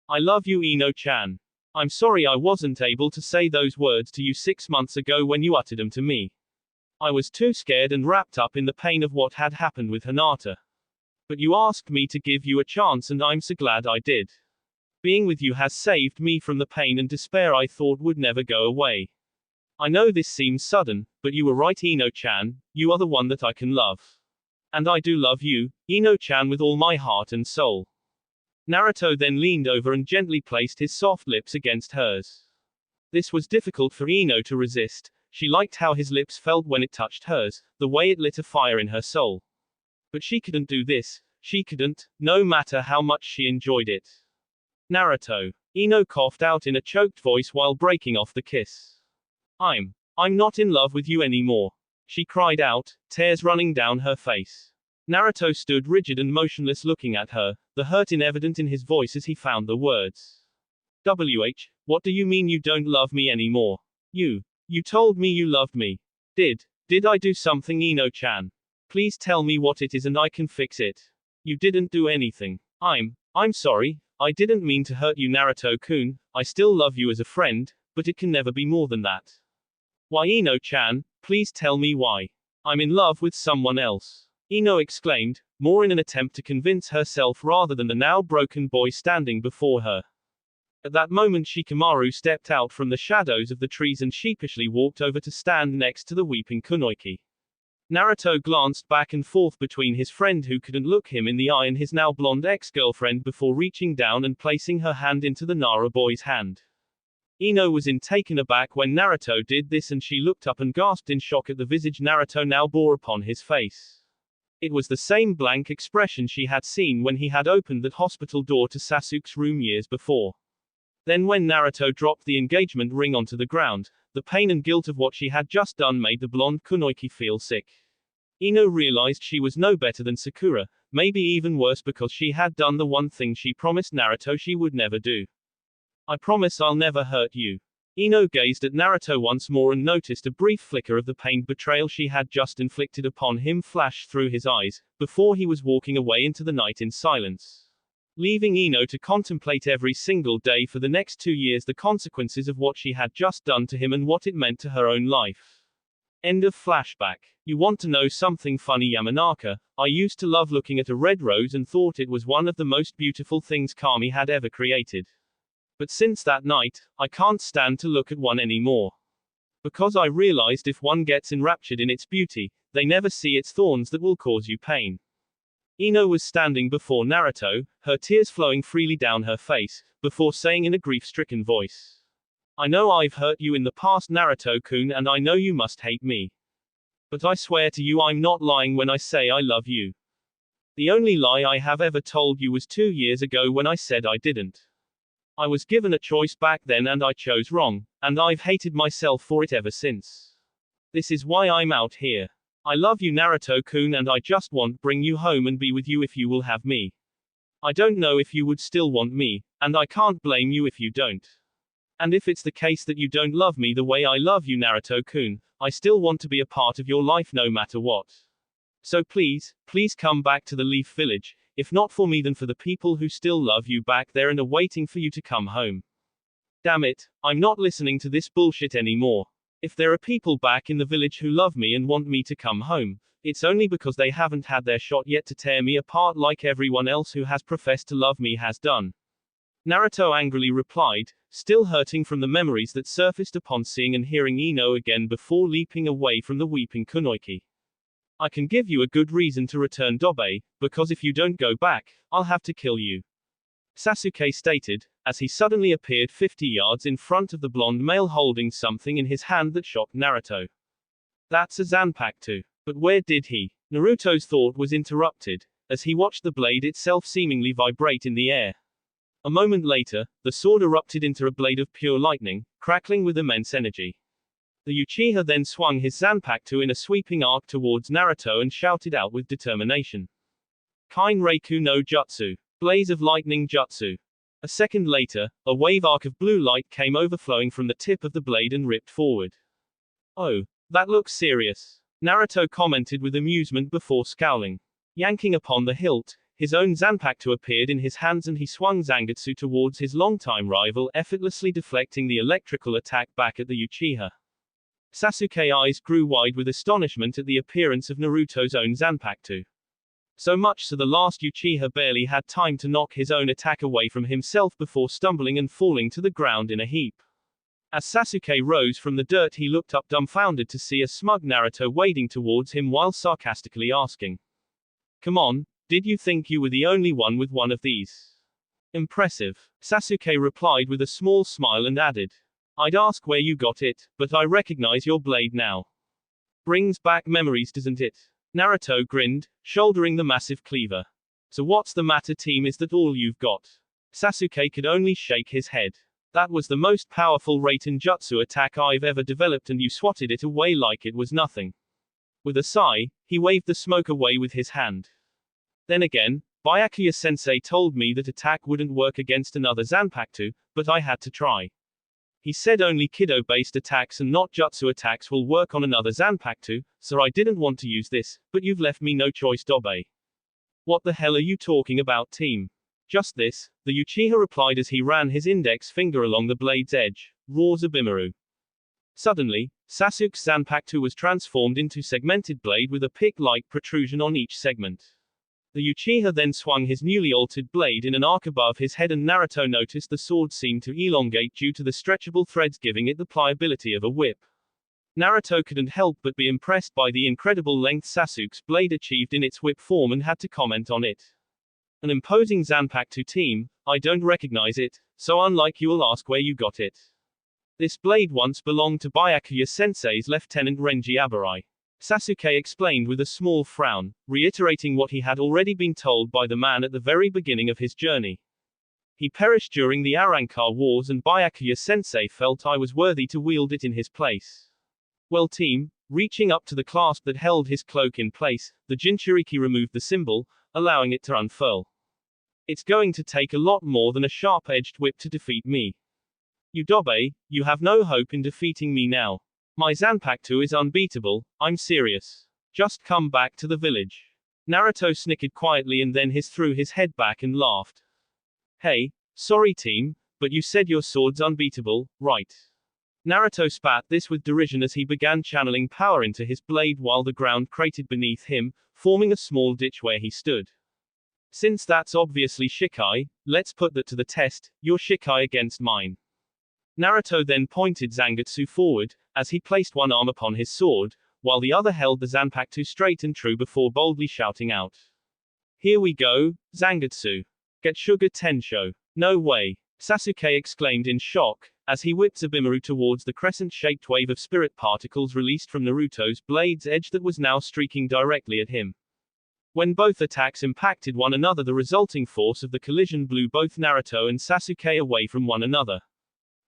I love you, Ino-chan. I'm sorry I wasn't able to say those words to you 6 months ago when you uttered them to me. I was too scared and wrapped up in the pain of what had happened with Hinata. But you asked me to give you a chance and I'm so glad I did. Being with you has saved me from the pain and despair I thought would never go away. I know this seems sudden, but you were right, Ino-chan, you are the one that I can love. And I do love you, Ino-chan, with all my heart and soul. Naruto then leaned over and gently placed his soft lips against hers. This was difficult for Ino to resist. She liked how his lips felt when it touched hers, the way it lit a fire in her soul. But she couldn't do this. She couldn't, no matter how much she enjoyed it. Naruto. Ino coughed out in a choked voice while breaking off the kiss. I'm not in love with you anymore. she cried out, tears running down her face. Naruto stood rigid and motionless looking at her, the hurt evident in his voice as he found the words. What do you mean you don't love me anymore? You told me you loved me. Did I do something, Ino-chan? Please tell me what it is and I can fix it. You didn't do anything. I'm sorry, I didn't mean to hurt you, Naruto-kun. I still love you as a friend, but it can never be more than that. Why, Ino-chan, please tell me why. I'm in love with someone else. Ino exclaimed, more in an attempt to convince herself rather than the now broken boy standing before her. At that moment Shikamaru stepped out from the shadows of the trees and sheepishly walked over to stand next to the weeping Kunoichi. Naruto glanced back and forth between his friend who couldn't look him in the eye and his now blonde ex-girlfriend before reaching down and placing her hand into the Nara boy's hand. Ino was taken aback when Naruto did this and she looked up and gasped in shock at the visage Naruto now bore upon his face. It was the same blank expression she had seen when he had opened that hospital door to Sasuke's room years before. Then when Naruto dropped the engagement ring onto the ground, the pain and guilt of what she had just done made the blonde Kunoichi feel sick. Ino realized she was no better than Sakura, maybe even worse because she had done the one thing she promised Naruto she would never do. I promise I'll never hurt you. Ino gazed at Naruto once more and noticed a brief flicker of the pained betrayal she had just inflicted upon him flash through his eyes, before he was walking away into the night in silence. Leaving Ino to contemplate every single day for the next 2 years the consequences of what she had just done to him and what it meant to her own life. End of flashback. You want to know something funny, Yamanaka? I used to love looking at a red rose and thought it was one of the most beautiful things Kami had ever created. But since that night, I can't stand to look at one anymore. Because I realized if one gets enraptured in its beauty, they never see its thorns that will cause you pain. Ino was standing before Naruto, her tears flowing freely down her face, before saying in a grief-stricken voice. I know I've hurt you in the past, Naruto-kun, and I know you must hate me. But I swear to you I'm not lying when I say I love you. The only lie I have ever told you was 2 years ago when I said I didn't. I was given a choice back then and I chose wrong, and I've hated myself for it ever since. This is why I'm out here. I love you, Naruto-kun, and I just want to bring you home and be with you if you will have me. I don't know if you would still want me, and I can't blame you if you don't. And if it's the case that you don't love me the way I love you, Naruto-kun, I still want to be a part of your life no matter what. So please come back to the Leaf Village, if not for me then for the people who still love you back there and are waiting for you to come home. Damn it, I'm not listening to this bullshit anymore. If there are people back in the village who love me and want me to come home, it's only because they haven't had their shot yet to tear me apart like everyone else who has professed to love me has done. Naruto angrily replied, still hurting from the memories that surfaced upon seeing and hearing Ino again before leaping away from the weeping Kunoichi. I can give you a good reason to return Dobe, because if you don't go back, I'll have to kill you. Sasuke stated, as he suddenly appeared 50 yards in front of the blonde male holding something in his hand that shocked Naruto. That's a Zanpakuto. But where did he? Naruto's thought was interrupted, as he watched the blade itself seemingly vibrate in the air. A moment later, the sword erupted into a blade of pure lightning, crackling with immense energy. The Uchiha then swung his Zanpakuto in a sweeping arc towards Naruto and shouted out with determination. Kain Reiku no Jutsu. Blaze of lightning jutsu. A second later, a wave arc of blue light came overflowing from the tip of the blade and ripped forward. Oh, that looks serious. Naruto commented with amusement before scowling. Yanking upon the hilt, his own Zanpakuto appeared in his hands and he swung Zangetsu towards his longtime rival, effortlessly deflecting the electrical attack back at the Uchiha. Sasuke's eyes grew wide with astonishment at the appearance of Naruto's own Zanpakuto. So much so the last Uchiha barely had time to knock his own attack away from himself before stumbling and falling to the ground in a heap. As Sasuke rose from the dirt he looked up dumbfounded to see a smug Naruto wading towards him while sarcastically asking. Come on, did you think you were the only one with one of these? Impressive. Sasuke replied with a small smile and added. I'd ask where you got it, but I recognize your blade now. Brings back memories, doesn't it? Naruto grinned, shouldering the massive cleaver. So what's the matter, team? Is that all you've got? Sasuke could only shake his head. That was the most powerful Raiten Jutsu attack I've ever developed and you swatted it away like it was nothing. With a sigh, he waved the smoke away with his hand. Then again, Byakuya-sensei told me that attack wouldn't work against another Zanpakuto, but I had to try. He said only Kido-based attacks and not Jutsu attacks will work on another Zanpakuto, so I didn't want to use this, but you've left me no choice, Dobe. What the hell are you talking about, team? Just this, the Uchiha replied as he ran his index finger along the blade's edge. Raw Zabimaru. Suddenly, Sasuke's Zanpakuto was transformed into segmented blade with a pick-like protrusion on each segment. The Uchiha then swung his newly altered blade in an arc above his head, and Naruto noticed the sword seemed to elongate due to the stretchable threads, giving it the pliability of a whip. Naruto couldn't help but be impressed by the incredible length Sasuke's blade achieved in its whip form and had to comment on it. An imposing Zanpakuto, team. I don't recognize it, so unlike you will ask where you got it. This blade once belonged to Byakuya-sensei's Lieutenant Renji Abarai. Sasuke explained with a small frown, reiterating what he had already been told by the man at the very beginning of his journey. He perished during the Arrancar Wars, and Byakuya-sensei felt I was worthy to wield it in his place. Well, team, reaching up to the clasp that held his cloak in place, the Jinchuriki removed the symbol, allowing it to unfurl. It's going to take a lot more than a sharp-edged whip to defeat me. Dobe, you have no hope in defeating me now. My Zanpakuto is unbeatable, I'm serious. Just come back to the village. Naruto snickered quietly and then threw his head back and laughed. Hey, sorry team, but you said your sword's unbeatable, right? Naruto spat this with derision as he began channeling power into his blade while the ground cratered beneath him, forming a small ditch where he stood. Since that's obviously Shikai, let's put that to the test, your Shikai against mine. Naruto then pointed Zangetsu forward, as he placed one arm upon his sword, while the other held the Zanpakuto straight and true before boldly shouting out. Here we go, Zangetsu. Get Sugar Tensho. No way. Sasuke exclaimed in shock, as he whipped Zabimaru towards the crescent-shaped wave of spirit particles released from Naruto's blade's edge that was now streaking directly at him. When both attacks impacted one another, the resulting force of the collision blew both Naruto and Sasuke away from one another.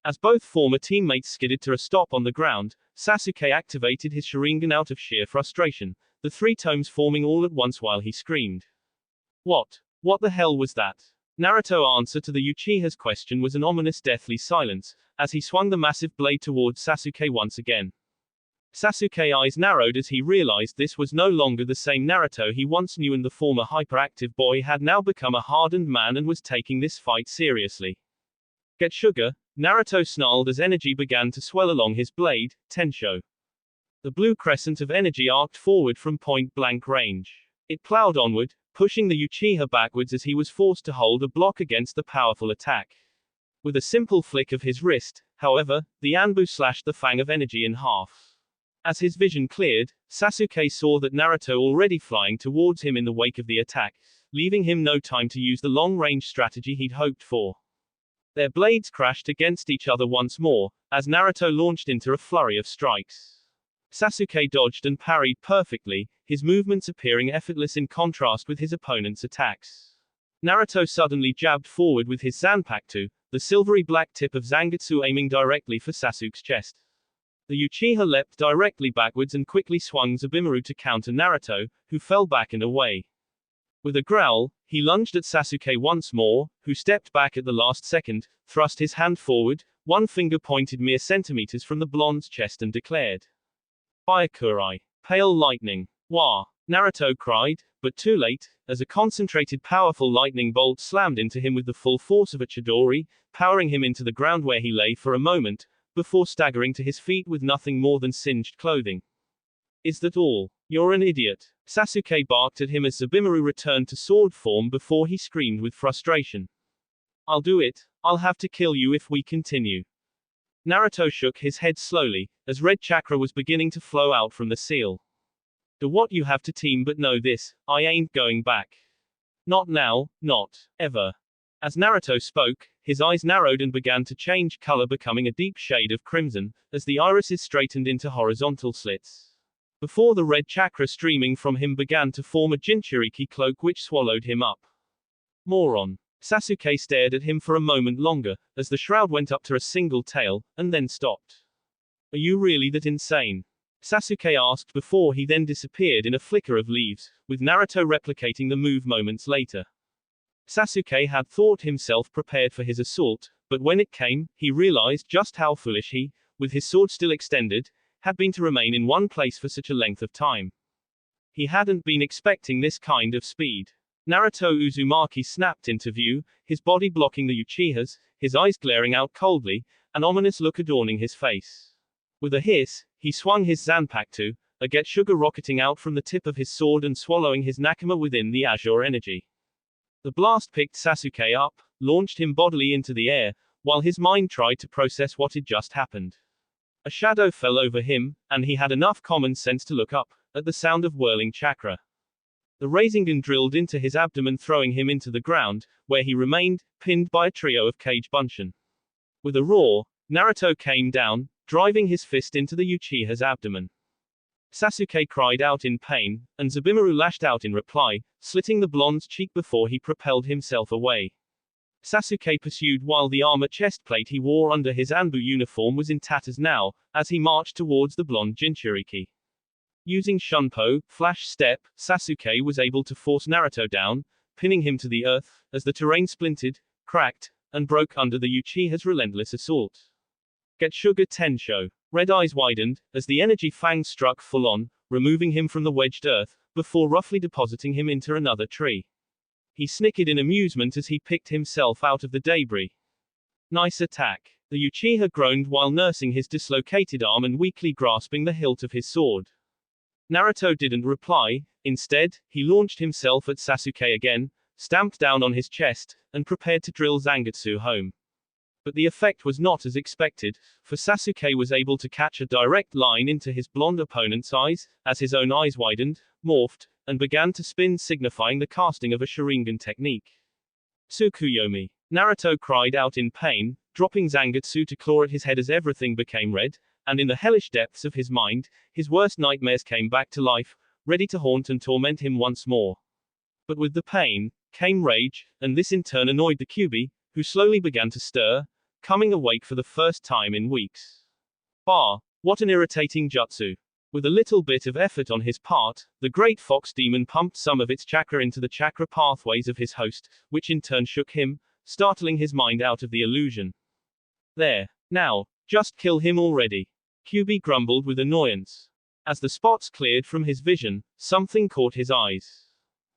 As both former teammates skidded to a stop on the ground, Sasuke activated his Sharingan out of sheer frustration, the three tomes forming all at once while he screamed. What the hell was that? Naruto's answer to the Uchiha's question was an ominous deathly silence, as he swung the massive blade towards Sasuke once again. Sasuke's eyes narrowed as he realized this was no longer the same Naruto he once knew, and the former hyperactive boy had now become a hardened man and was taking this fight seriously. Get Sugar, Naruto snarled as energy began to swell along his blade, Tensho. The blue crescent of energy arced forward from point-blank range. It plowed onward, pushing the Uchiha backwards as he was forced to hold a block against the powerful attack. With a simple flick of his wrist, however, the Anbu slashed the fang of energy in half. As his vision cleared, Sasuke saw that Naruto already flying towards him in the wake of the attack, leaving him no time to use the long-range strategy he'd hoped for. Their blades crashed against each other once more, as Naruto launched into a flurry of strikes. Sasuke dodged and parried perfectly, his movements appearing effortless in contrast with his opponent's attacks. Naruto suddenly jabbed forward with his Zanpakuto, the silvery black tip of Zangetsu aiming directly for Sasuke's chest. The Uchiha leapt directly backwards and quickly swung Zabimaru to counter Naruto, who fell back and away. With a growl, he lunged at Sasuke once more, who stepped back at the last second, thrust his hand forward, one finger pointed mere centimeters from the blonde's chest, and declared, Byakurai. Pale lightning. Wah! Naruto cried, but too late, as a concentrated powerful lightning bolt slammed into him with the full force of a Chidori, powering him into the ground where he lay for a moment, before staggering to his feet with nothing more than singed clothing. Is that all? You're an idiot. Sasuke barked at him as Zabimaru returned to sword form before he screamed with frustration. I'll do it. I'll have to kill you if we continue. Naruto shook his head slowly, as red chakra was beginning to flow out from the seal. Do what you have to, team, but know this, I ain't going back. Not now, not ever. As Naruto spoke, his eyes narrowed and began to change color, becoming a deep shade of crimson, as the irises straightened into horizontal slits. Before the red chakra streaming from him began to form a Jinchuriki cloak which swallowed him up. Moron. Sasuke stared at him for a moment longer, as the shroud went up to a single tail, and then stopped. Are you really that insane? Sasuke asked before he then disappeared in a flicker of leaves, with Naruto replicating the move moments later. Sasuke had thought himself prepared for his assault, but when it came, he realized just how foolish he, with his sword still extended, had been to remain in one place for such a length of time. He hadn't been expecting this kind of speed. Naruto Uzumaki snapped into view, his body blocking the Uchihas, his eyes glaring out coldly, an ominous look adorning his face. With a hiss, he swung his Zanpakuto, a Getsuga rocketing out from the tip of his sword and swallowing his Nakama within the azure energy. The blast picked Sasuke up, launched him bodily into the air, while his mind tried to process what had just happened. A shadow fell over him, and he had enough common sense to look up, at the sound of whirling chakra. The Rasengan drilled into his abdomen, throwing him into the ground, where he remained, pinned by a trio of cage bunshin. With a roar, Naruto came down, driving his fist into the Uchiha's abdomen. Sasuke cried out in pain, and Zabimaru lashed out in reply, slitting the blonde's cheek before he propelled himself away. Sasuke pursued while the armor chestplate he wore under his Anbu uniform was in tatters now, as he marched towards the blonde Jinchuriki. Using Shunpo, Flash Step, Sasuke was able to force Naruto down, pinning him to the earth, as the terrain splintered, cracked, and broke under the Uchiha's relentless assault. Getsuga Tensho. Red eyes widened, as the energy fang struck full on, removing him from the wedged earth, before roughly depositing him into another tree. He snickered in amusement as he picked himself out of the debris. Nice attack. The Uchiha groaned while nursing his dislocated arm and weakly grasping the hilt of his sword. Naruto didn't reply, instead, he launched himself at Sasuke again, stamped down on his chest, and prepared to drill Zangetsu home. But the effect was not as expected, for Sasuke was able to catch a direct line into his blonde opponent's eyes, as his own eyes widened, morphed, and began to spin, signifying the casting of a Sharingan technique. Tsukuyomi. Naruto cried out in pain, dropping Zangetsu to claw at his head as everything became red, and in the hellish depths of his mind, his worst nightmares came back to life, ready to haunt and torment him once more. But with the pain, came rage, and this in turn annoyed the Kyuubi, who slowly began to stir, coming awake for the first time in weeks. Bah, what an irritating jutsu. With a little bit of effort on his part, the great fox demon pumped some of its chakra into the chakra pathways of his host, which in turn shook him, startling his mind out of the illusion. There. Now. Just kill him already. Kyuubi grumbled with annoyance. As the spots cleared from his vision, something caught his eyes.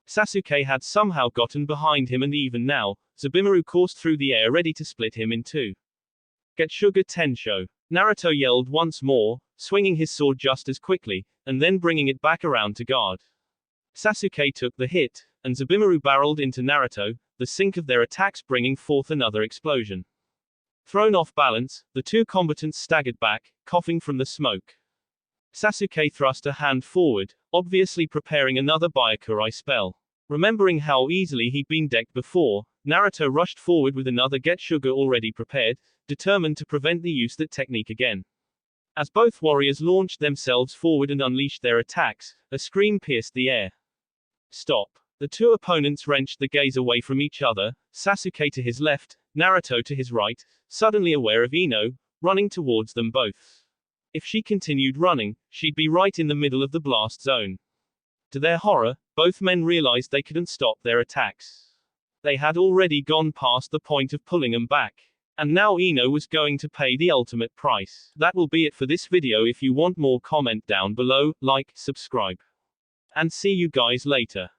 Sasuke had somehow gotten behind him, and even now, Zabimaru coursed through the air ready to split him in two. Getsuga Tensho. Naruto yelled once more, swinging his sword just as quickly, and then bringing it back around to guard. Sasuke took the hit, and Zabimaru barreled into Naruto, the sync of their attacks bringing forth another explosion. Thrown off balance, the two combatants staggered back, coughing from the smoke. Sasuke thrust a hand forward, obviously preparing another Byakurai spell. Remembering how easily he'd been decked before, Naruto rushed forward with another Getsuga already prepared, determined to prevent the use that technique again. As both warriors launched themselves forward and unleashed their attacks, a scream pierced the air. Stop. The two opponents wrenched the gaze away from each other, Sasuke to his left, Naruto to his right, suddenly aware of Ino, running towards them both. If she continued running, she'd be right in the middle of the blast zone. To their horror, both men realized they couldn't stop their attacks. They had already gone past the point of pulling them back. And now Ino was going to pay the ultimate price. That will be it for this video. If you want more, comment down below, like, subscribe. And see you guys later.